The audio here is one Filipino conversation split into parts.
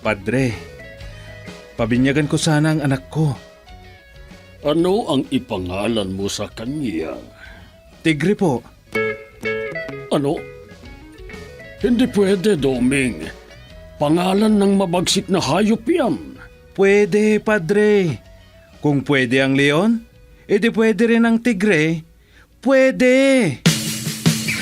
Padre, pabinyagan ko sana ang anak ko. Ano ang ipangalan mo sa kanya? Tigre po. Ano? Hindi pwede, Doming. Pangalan ng mabagsik na hayop yan. Pwede, Padre. Kung pwede ang leon, edi pwede rin ang tigre. Pwede!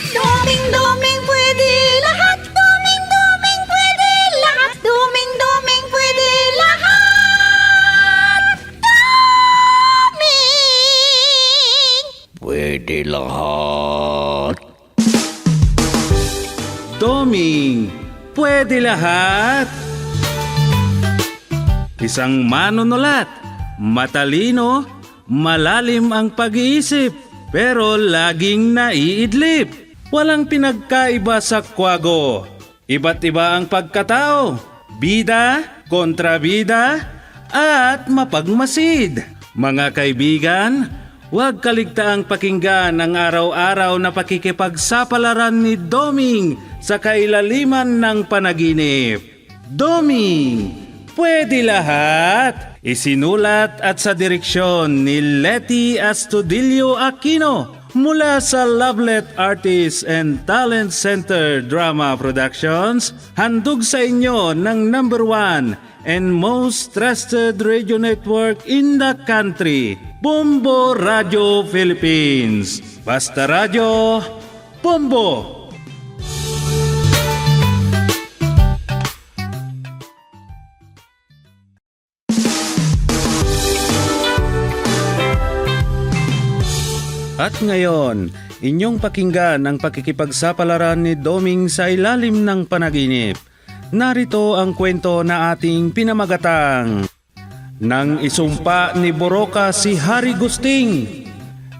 Doming, doming, pwede lahat. Doming, doming, pwede lahat. Doming, doming, pwede lahat. Doming! Pwede lahat. Doming, pwede lahat! Isang manunulat, matalino, malalim ang pag-iisip, pero laging naiidlip. Walang pinagkaiba sa kwago. Iba't iba ang pagkatao, bida, kontrabida, at mapagmasid. Mga kaibigan, huwag kaligtaang pakinggan ang araw-araw na pakikipagsapalaran ni Doming sa kailaliman ng panaginip. Doming, pwede lahat! Isinulat at sa direksyon ni Letty Astudillo Aquino mula sa Lovelet Artists and Talent Center Drama Productions, handog sa inyo ng #1 and most trusted radio network in the country, Bombo Radio Philippines. Basta Radio, Bombo! At ngayon, inyong pakinggan ang pakikipagsapalaran ni Doming sa ilalim ng panaginip. Narito ang kwento na ating pinamagatang Nang isumpa ni Boroka si Hari Gusting.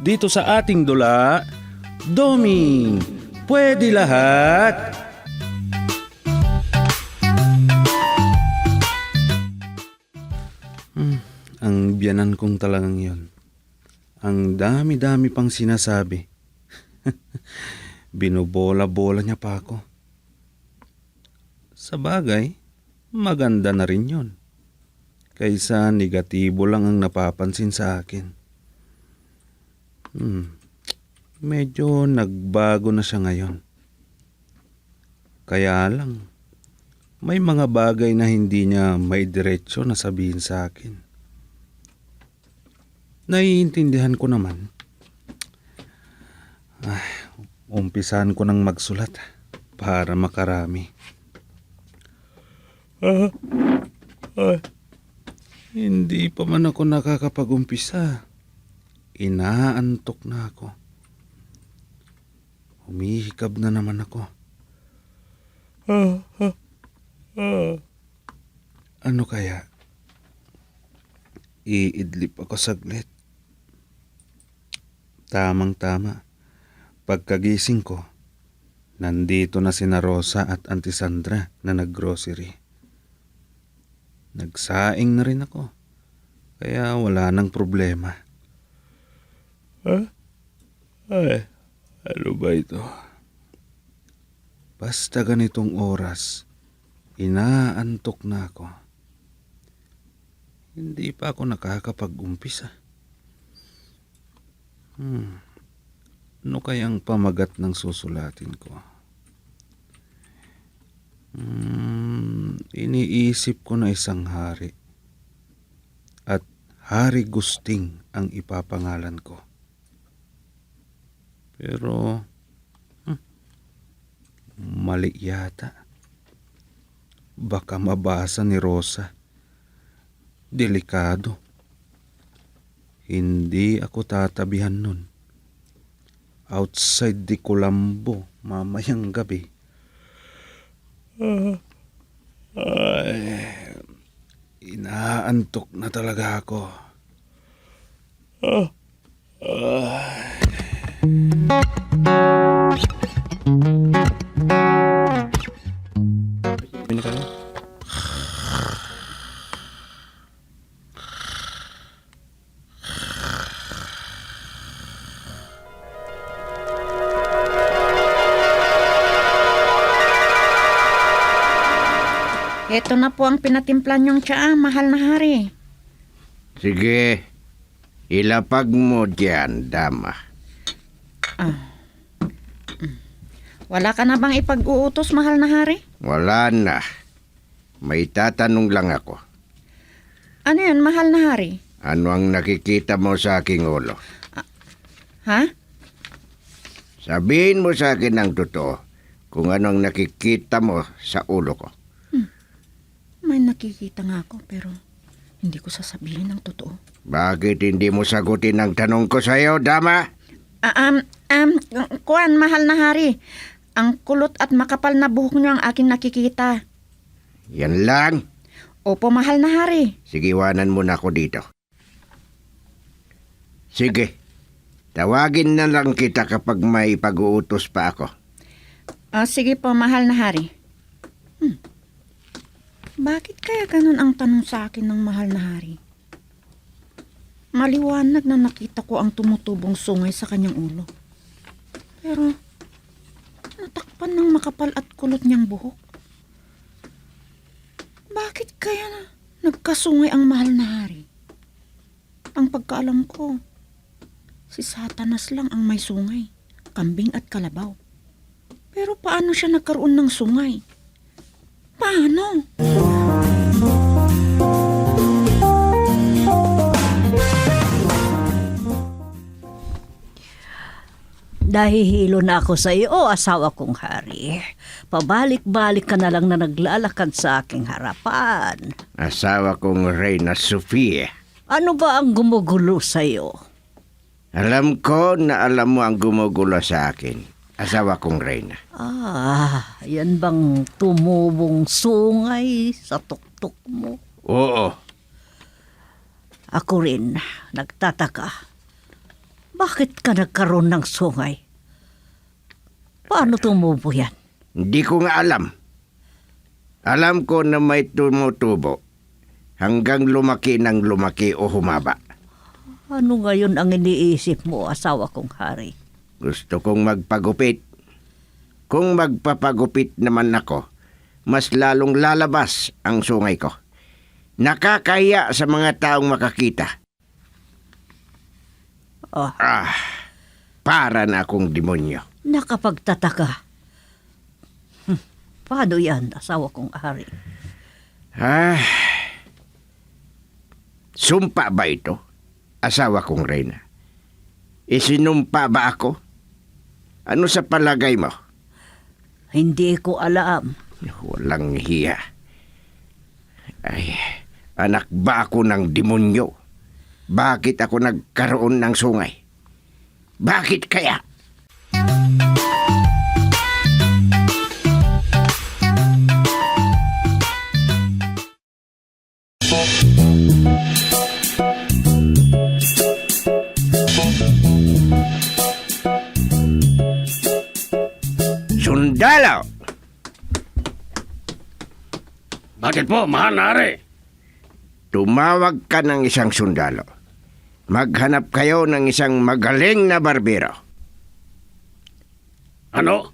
Dito sa ating dula, Doming, pwede lahat! Ang biyanan kong talagang yon. Ang dami-dami pang sinasabi. Binobola-bola niya pa ako. Sa bagay, maganda na rin yon. Kaysa negatibo lang ang napapansin sa akin. Medyo nagbago na siya ngayon. Kaya lang, may mga bagay na hindi niya may diretsyo na sabihin sa akin. Naiintindihan ko naman. Umpisahan ko ng magsulat para makarami. Hindi pa man ako nakakapag-umpisa. Inaantok na ako. Humihikab na naman ako. Ano kaya? Iidlip ako saglit. Tamang-tama. Pagkagising ko, nandito na sina Rosa at Auntie Sandra na naggrocery. Nagsaing na rin ako. Kaya wala nang problema. Ano ba ito? Basta ganitong oras, inaantok na ako. Hindi pa ako nakakapag-umpisa. Ano kayang pamagat ng susulatin ko? Iniisip ko na isang hari. At Hari Gusting ang ipapangalan ko. Pero, mali yata. Baka mabasa ni Rosa. Delikado. Hindi ako tatabihan nun. Outside di Colombo, mamayang gabi. Inaantok na talaga ako. Ito na po ang pinatimplan niyong tsaa, mahal na hari. Sige, ilapag mo diyan, dama. Wala ka na bang ipag-uutos, mahal na hari? Wala na. May tatanong lang ako. Ano yan, mahal na hari? Ano ang nakikita mo sa aking ulo? Ha? Sabihin mo sa akin ng totoo kung ano ang nakikita mo sa ulo ko. May nakikita nga ako pero hindi ko sasabihin ng totoo. Bakit hindi mo sagutin ang tanong ko sa'yo, dama? Kuwan, mahal na hari. Ang kulot at makapal na buhok niyo ang aking nakikita. Yan lang. Opo, mahal na hari. Sige, iwanan mo na ako dito. Sige, tawagin na lang kita kapag may pag-uutos pa ako. Sige po, mahal na hari. Bakit kaya ganun ang tanong sa akin ng mahal na hari? Maliwanag na nakita ko ang tumutubong sungay sa kanyang ulo. Pero, natakpan ng makapal at kulot niyang buhok. Bakit kaya na nagkasungay ang mahal na hari? Ang pagkaalam ko, si Satanas lang ang may sungay, kambing at kalabaw. Pero paano siya nagkaroon ng sungay? Paano? Nahihilo na ako sa iyo, asawa kong hari. Pabalik-balik ka na lang na naglalakad sa aking harapan. Asawa kong Reyna Sofia. Ano ba ang gumugulo sa iyo? Alam ko na alam mo ang gumugulo sa akin. Asawa kong Reyna. Yan bang tumubong sungay sa tuktok mo? Oo. Ako rin, nagtataka. Bakit ka nagkaroon ng sungay? Paano tumubo yan? Hindi ko nga alam. Alam ko na may tumutubo hanggang lumaki ng lumaki o humaba. Ano ngayon ang iniisip mo, asawa kong hari? Gusto kong magpagupit. Kung magpapagupit naman ako, mas lalong lalabas ang sungay ko. Nakakahiya sa mga taong makakita. Para na akong demonyo. Nakapagtataka. Paano yan, asawa kong hari? Sumpa ba ito, asawa kong Reyna? Isinumpa ba ako? Ano sa palagay mo? Hindi ko alam. Walang hiya. Ay, anak ba ako ng demonyo? Bakit ako nagkaroon ng sungay? Bakit kaya? Sundalo! Bakit po, mahal na hari? Tumawag ka ng isang sundalo. Maghanap kayo ng isang magaling na barbero. Ano?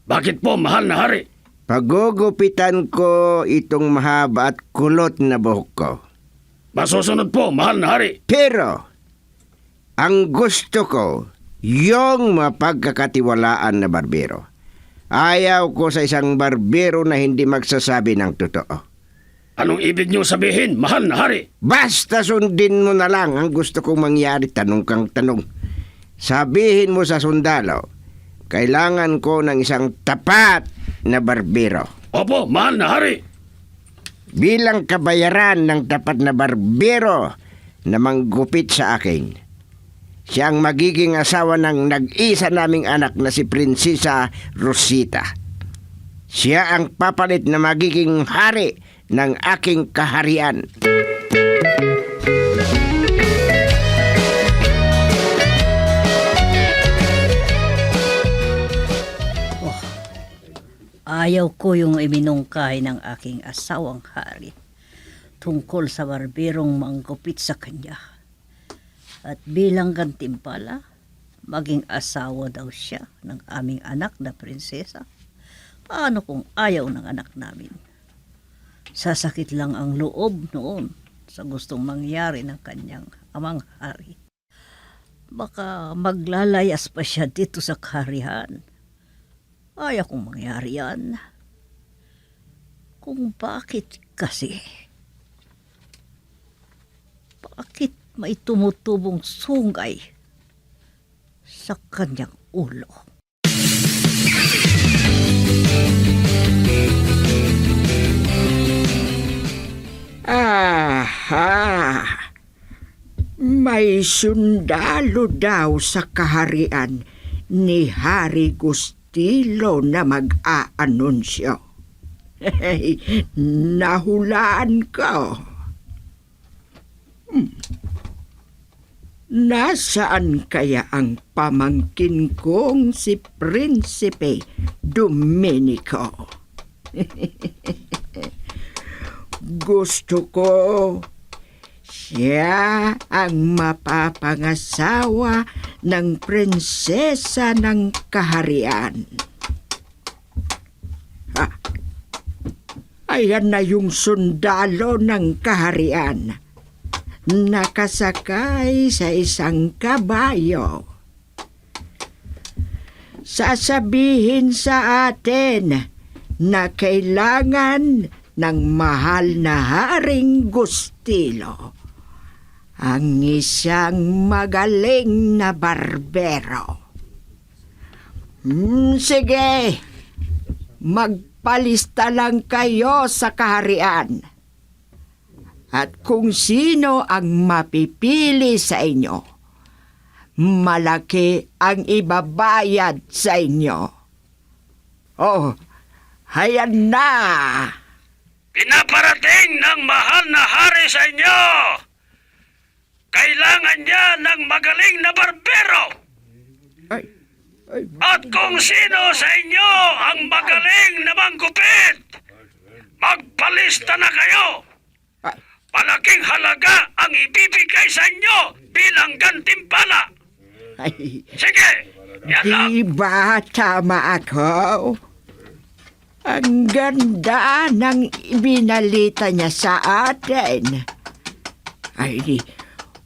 Bakit po, mahal na hari? Pagugupitan ko itong mahaba at kulot na buhok ko. Masusunod po, mahal na hari. Pero, ang gusto ko, yung mapagkakatiwalaan na barbero. Ayaw ko sa isang barbero na hindi magsasabi ng totoo. Anong ibig niyo sabihin, mahal na hari? Basta sundin mo na lang ang gusto kong mangyari, tanong kang tanong. Sabihin mo sa sundalo, kailangan ko ng isang tapat na barbero. Opo, mahal na hari. Bilang kabayaran ng tapat na barbero na manggupit sa akin, siya ang magiging asawa ng nag-isa naming anak na si Prinsesa Rosita. Siya ang papalit na magiging hari ng aking kaharian. Ayaw ko yung iminungkay ng aking asawang hari tungkol sa barberong manggupit sa kanya. At bilang gantimpala, maging asawa daw siya ng aming anak na prinsesa. Paano kung ayaw ng anak namin? Sasakit lang ang loob noon sa gustong mangyari ng kanyang amang hari. Baka maglalayas pa siya dito sa kaharian. Ayaw kong mangyari yan. Kung bakit kasi? Bakit may tumutubong sungay sa kanyang ulo? Aha! May sundalo daw sa kaharian ni Hari Gustilo na mag-aanunsyo. Nahulaan ko. Nasaan kaya ang pamangkin kong si Prinsipe Domenico? Gusto ko siya ang mapapangasawa ng prinsesa ng kaharian. Ayan na yung sundalo ng kaharian. Nakasakay sa isang kabayo. Sasabihin sa atin na kailangan ng mahal na Haring Gustilo ang isang magaling na barbero. Sige, magpalista lang kayo sa kaharian. At kung sino ang mapipili sa inyo, malaki ang ibabayad sa inyo. Oh, hayan na! Pinaparating ng mahal na hari sa inyo! Kailangan niya ng magaling na barbero! Ay, At kung sino sa inyo ang magaling na manggupit, magpalista na kayo! ay, Malaking halaga ang ibibigay sa inyo bilang gantimpala! ay, Sige, yan lang! di ba tama ako? Ang ganda ng ibinalita niya sa atin. Ay,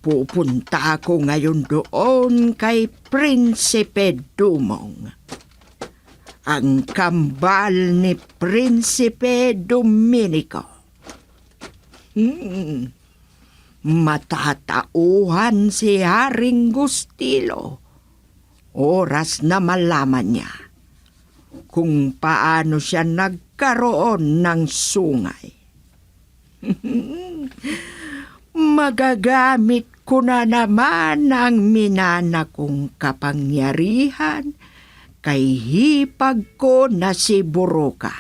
pupunta ako ngayon doon kay Prinsipe Dumong. Ang kambal ni Prinsipe Domenico. Matatauhan si Haring Gustilo. Oras na malaman niya kung paano siya nagkaroon ng sungay. Magagamit ko na naman ang minana kong kapangyarihan kay hipag ko na si Buroka.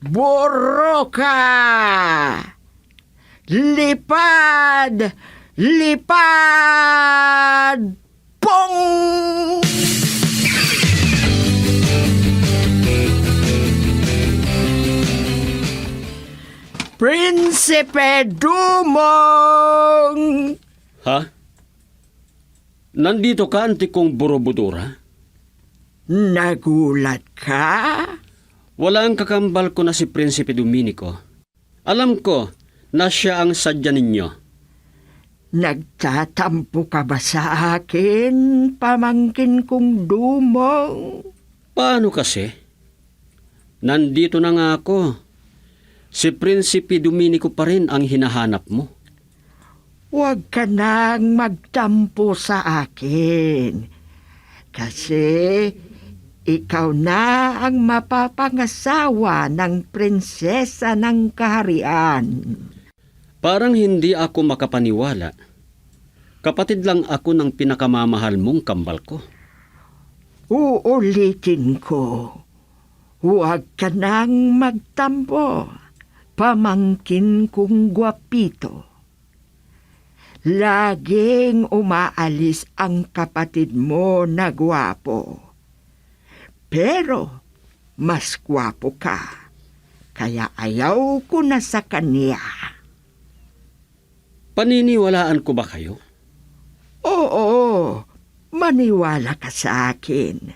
Buroka! Lipad! Lipad! Pong! Prinsipe Dumong! Ha? Nandito ka, antikong Borobodora? Nagulat ka? Wala ang kakambal ko na si Prinsipe Domenico. Alam ko na siya ang sadya ninyo. Nagtatampo ka ba sa akin, pamangkin kong Dumong? Paano kasi? Nandito na nga ako. Si Prinsipe Domenico pa rin ang hinahanap mo. Huwag ka nang magtampo sa akin. Kasi ikaw na ang mapapangasawa ng prinsesa ng kaharian. Parang hindi ako makapaniwala. Kapatid lang ako ng pinakamamahal mong kambal ko. Uulitin ko. Huwag ka nang magtampo. Pamangkin kong gwapito. Laging umaalis ang kapatid mo na gwapo. Pero mas gwapo ka, kaya ayaw ko na sa kanya. Paniniwalaan ko ba kayo? Oo, maniwala ka sa akin.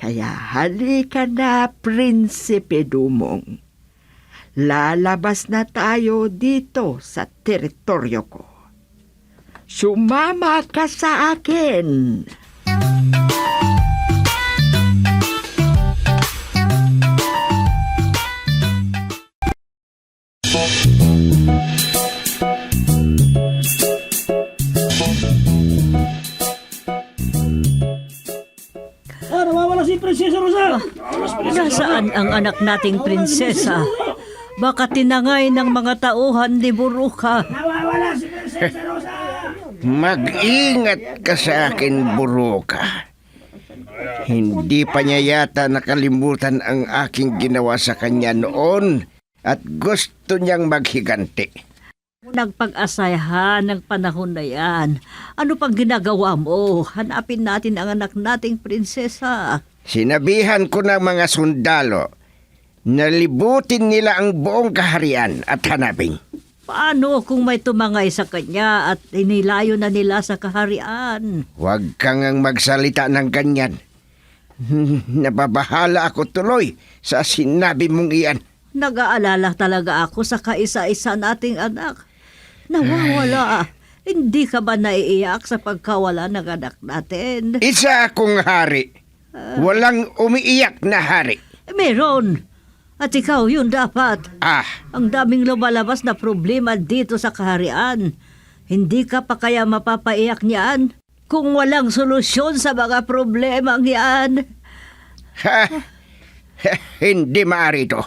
Kaya halika na, Prinsipe Dumong. Lalabas na tayo dito sa teritoryo ko. Sumama ka sa akin. Nasaan ang anak nating prinsesa? Baka tinangay ng mga tauhan ni Buruka. Mag-ingat ka sa akin, Buruka. Hindi pa niya yata nakalimutan ang aking ginawa sa kanya noon at gusto niyang maghiganti. Nagpag-asayahan ng panahon na yan. Ano pang ginagawa mo? Hanapin natin ang anak nating prinsesa. Sinabihan ko ng mga sundalo na libutin nila ang buong kaharian at hanapin. Paano kung may tumangay sa kanya at inilayo na nila sa kaharian? Huwag kang ang magsalita ng ganyan. Nababahala ako tuloy sa sinabi mong iyan. Nag-aalala talaga ako sa kaisa-isa nating anak. Nawawala. Hindi ka ba naiiyak sa pagkawala ng anak natin? Isa akong hari. Walang umiiyak na hari. Meron. At ikaw yun dapat. Ah, Ang daming lumalabas na problema dito sa kaharian. Hindi ka pa kaya mapapaiyak niyan kung walang solusyon sa mga problemang yan? hindi maaari ito.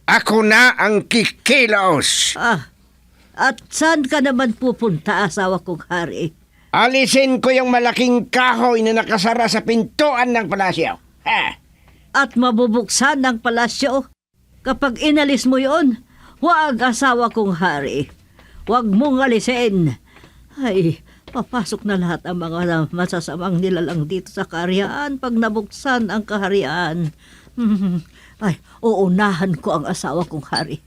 Ako na ang kikilos. At saan ka naman pupunta, asawa kong hari? Alisin ko yung malaking kahoy na nakasara sa pintuan ng palasyo. At mabubuksan ng palasyo? Kapag inalis mo yon, huwag, asawa kong hari. Huwag mong alisin. Ay, papasok na lahat ang mga masasamang nilalang dito sa kaharian pag nabuksan ang kaharian. Ay, uunahan ko ang asawa kong hari.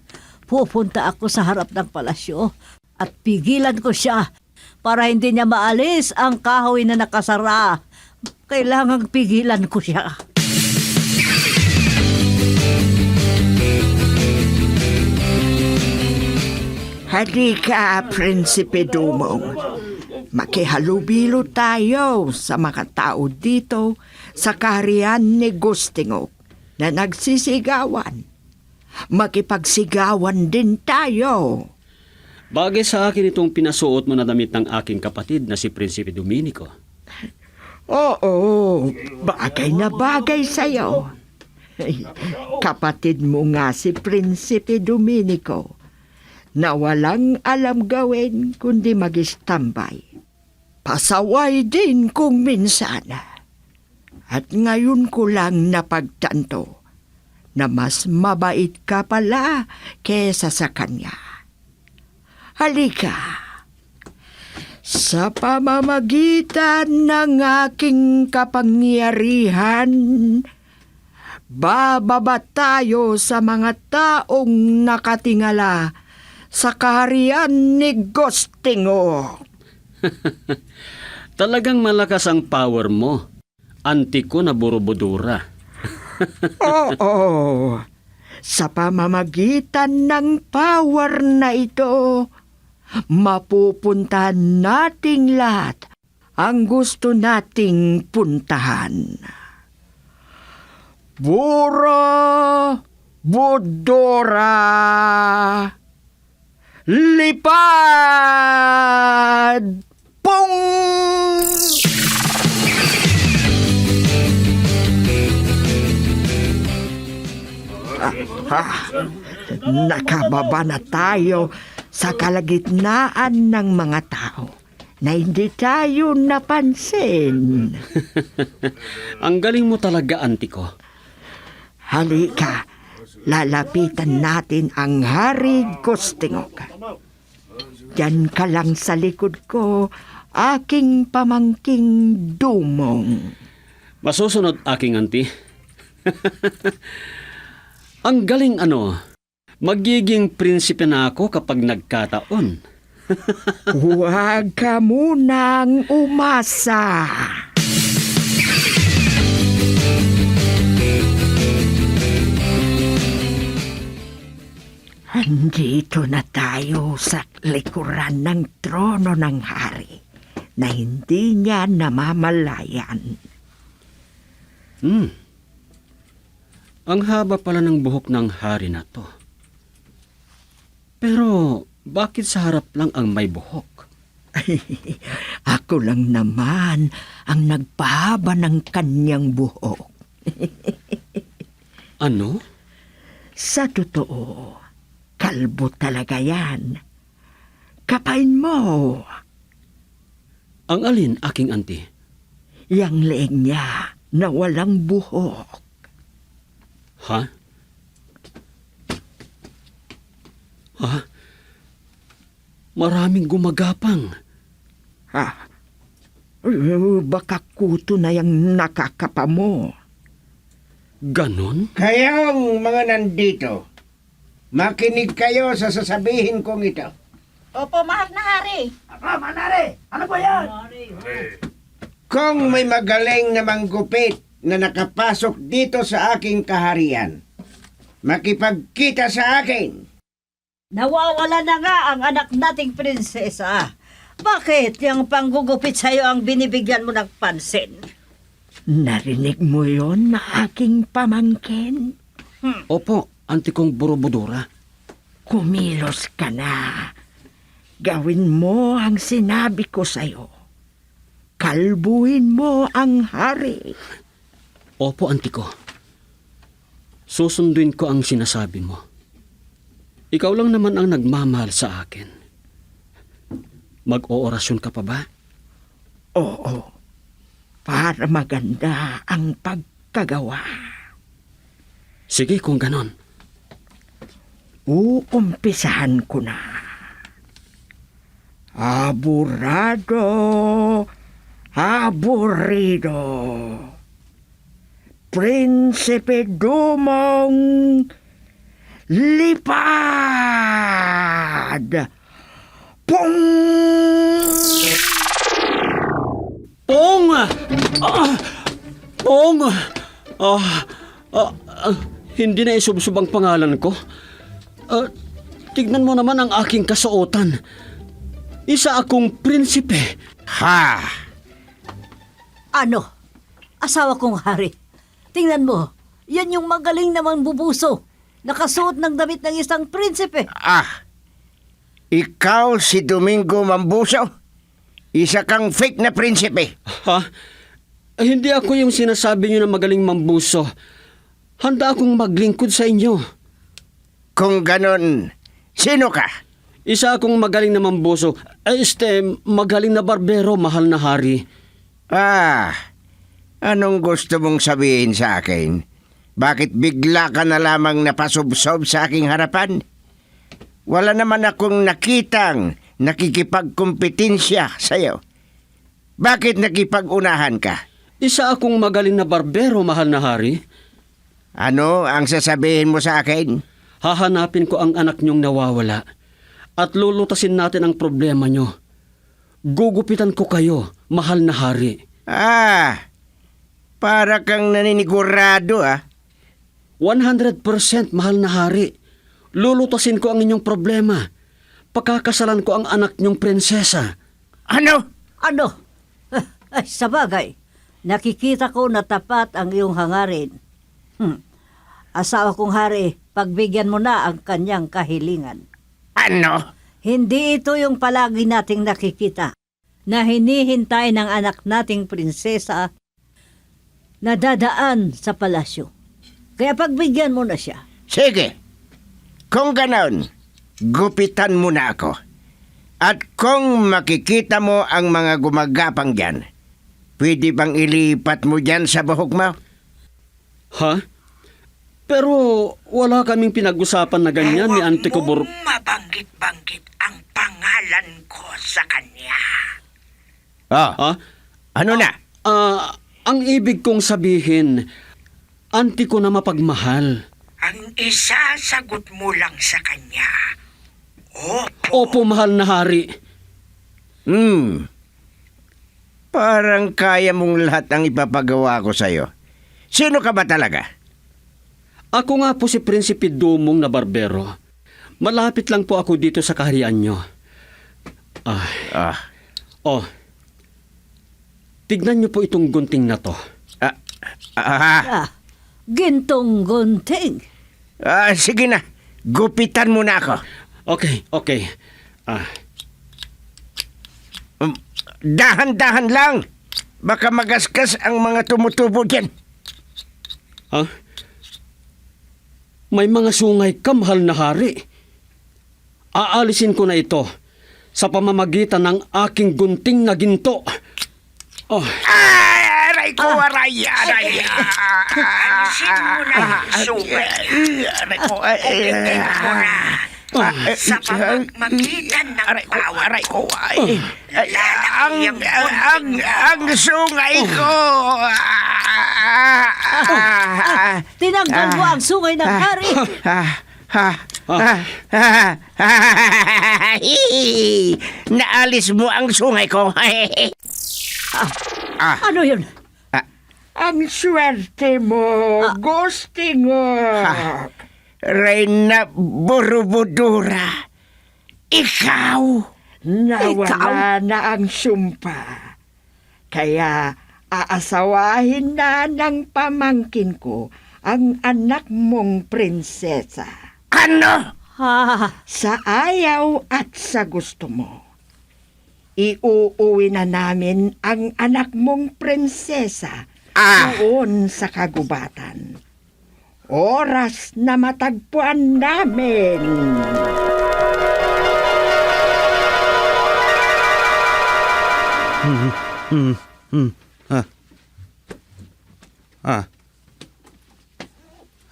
Pupunta ako sa harap ng palasyo at pigilan ko siya para hindi niya maalis ang kahoy na nakasara. Kailangang pigilan ko siya. Halika, Prinsipe Dumong. Makihalubilo tayo sa mga tao dito sa kaharian ni Gustingog na nagsisigawan. Makipagsigawan din tayo. Bagay sa akin itong pinasuot mo na damit ng aking kapatid na si Prinsipe Dominico. Oo, bagay na bagay sa'yo. Kapatid mo nga si Prinsipe Dominico na walang alam gawin kundi mag-istambay. Pasaway din kung minsan. At ngayon ko lang napagtanto na mas mabait ka pala kesa sa kanya. Halika. Sa pamamagitan ng aking kapangyarihan, bababa tayo sa mga taong nakatingala sa kaharian ni Gustingo. Talagang malakas ang power mo. Antiko na Borobodura. Oo. Sa pamamagitan ng power na ito, mapupuntahan nating lahat ang gusto nating puntahan. Bora Bodora Lipad Pong! Nakababa na tayo sa kalagitnaan ng mga tao na hindi tayo napansin. Ang galing mo talaga, Antiko. Halika, lalapitan natin ang Hari Gustingog. Diyan ka lang sa likod ko, aking pamangking Dumong. Masusunod, aking auntie. Ang galing magiging prinsipe na ako kapag nagkataon. Huwag ka munang umasa. Nandito na tayo sa likuran ng trono ng hari na hindi niya namamalayan. Ang haba pala ng buhok ng hari na to. Pero bakit sa harap lang ang may buhok? Ako lang naman ang nagpahaba ng kanyang buhok. Ano? Sa totoo, kalbo talaga yan. Kapain mo. Ang alin, aking auntie? Yang leeg niya na walang buhok. Ha? Ha? Maraming gumagapang. Ha? Baka kuto na yung nakakapa mo. Ganon? Kayong mga nandito, makinig kayo sa sasabihin kong ito. Opo, mahal na hari. Kung may magaling na manggupit na nakapasok dito sa aking kaharian, makipagkita sa akin. Nawawala na nga ang anak nating prinsesa. Bakit yung panggugupit sa'yo ang binibigyan mo ng pansin? Narinig mo yon na aking pamangkin? Opo, auntie kong Borobodora. Kumilos ka na. Gawin mo ang sinabi ko sa'yo. Kalbuhin mo ang hari. Opo, auntie ko. Susunduin ko ang sinasabi mo. Ikaw lang naman ang nagmamahal sa akin. Mag-oorasyon ka pa ba? Oo, para maganda ang pagkagawa. Sige kung ganon. Uumpisahan ko na. Aburado, aburido. Prinsipe Dumong lipad. Pong! Pong! Pong! Hindi na isubsob ang pangalan ko. Tignan mo naman ang aking kasuotan. Isa akong prinsipe. Ha! Ano? Asawa kong hari. Tingnan mo, yan yung magaling namang bubuso. Nakasuot ng damit ng isang prinsipe. Ikaw si Domingo Mambuso? Isa kang fake na prinsipe. Ha? Hindi ako yung sinasabi niyo na magaling mambuso. Handa akong maglingkod sa inyo. Kung ganon, sino ka? Isa akong magaling na mambuso. Magaling na barbero, mahal na hari. Anong gusto mong sabihin sa akin? Bakit bigla ka na lamang napasubsob sa aking harapan? Wala naman akong nakitang nakikipagkompetensya sa'yo. Bakit nakipag-unahan ka? Isa akong magaling na barbero, mahal na hari. Ano ang sasabihin mo sa akin? Hahanapin ko ang anak niyong nawawala at lulutasin natin ang problema niyo. Gugupitan ko kayo, mahal na hari. Para kang naninigurado 100% mahal na hari. Lulutasin ko ang inyong problema. Pakakasalan ko ang anak niyong prinsesa. Ano? Ano? Ay, sa bagay, nakikita ko na tapat ang iyong hangarin. Asawa kong hari, pagbigyan mo na ang kanyang kahilingan. Ano? Hindi ito yung palagi nating nakikita na hinihintay ng anak nating prinsesa na dadaan sa palasyo. Kaya pagbigyan mo na siya. Sige. Kung ganon, gupitan mo na ako. At kung makikita mo ang mga gumagapang dyan, pwede bang ilipat mo dyan sa buhok mo? Ha? Pero wala kaming pinag-usapan na ganyan ni Auntie ko Mabanggit-banggit ang pangalan ko sa kanya. Ha? Ano na? Ang ibig kong sabihin, Auntie ko na mapagmahal. Ang isasagot mo lang sa kanya, Opo, mahal na hari. Parang kaya mong lahat ang ipapagawa ko sa'yo. Sino ka ba talaga? Ako nga po si Prinsipe Dumong na barbero. Malapit lang po ako dito sa kaharian nyo. Ah, Tignan nyo po itong gunting na to. Gintong gunting. Sige na, gupitan mo na ako. Okay. Dahan-dahan lang. Baka magaskas ang mga tumutubo dyan. May mga sungay ka, mahal na hari. Aalisin ko na ito sa pamamagitan ng aking gunting na ginto. Aray ko, aray. Alisin mo na yung sungay. Aray ko, sa pamamagitan ng aray ko, ang sungay ko. Tinanggal mo ang sungay ng hari. Naalis mo ang sungay ko. Ano yun? Ang swerte mo, ghosting mo. Reyna Borobodora, ikaw? Nawala na ang sumpa. Kaya aasawahin na ng pamangkin ko ang anak mong prinsesa. Ano? Sa ayaw at sa gusto mo. Iuuwi na namin ang anak mong prinsesa doon sa kagubatan. Oras na matagpuan namin.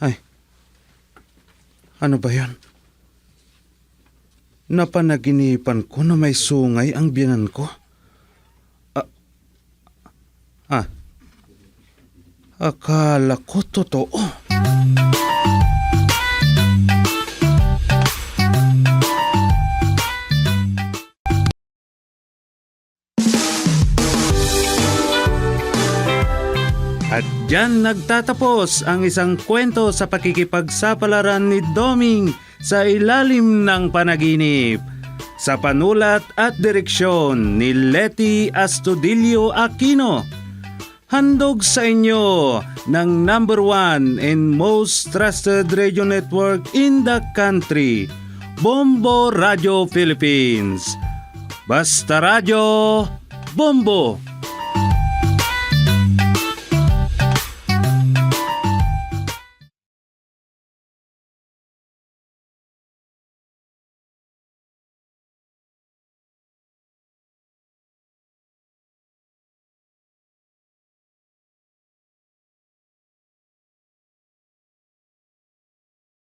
Ay. Ano ba yan? Napanaginipan ko na may sungay ang biyanan ko. Akala ko totoo. At diyan nagtatapos ang isang kwento sa pakikipagsapalaran ni Doming sa ilalim ng panaginip. Sa panulat at direksyon ni Leti Astudillo Aquino. Handog sa inyo ng #1 and most trusted radio network in the country, Bombo Radio Philippines. Basta Radio, Bombo!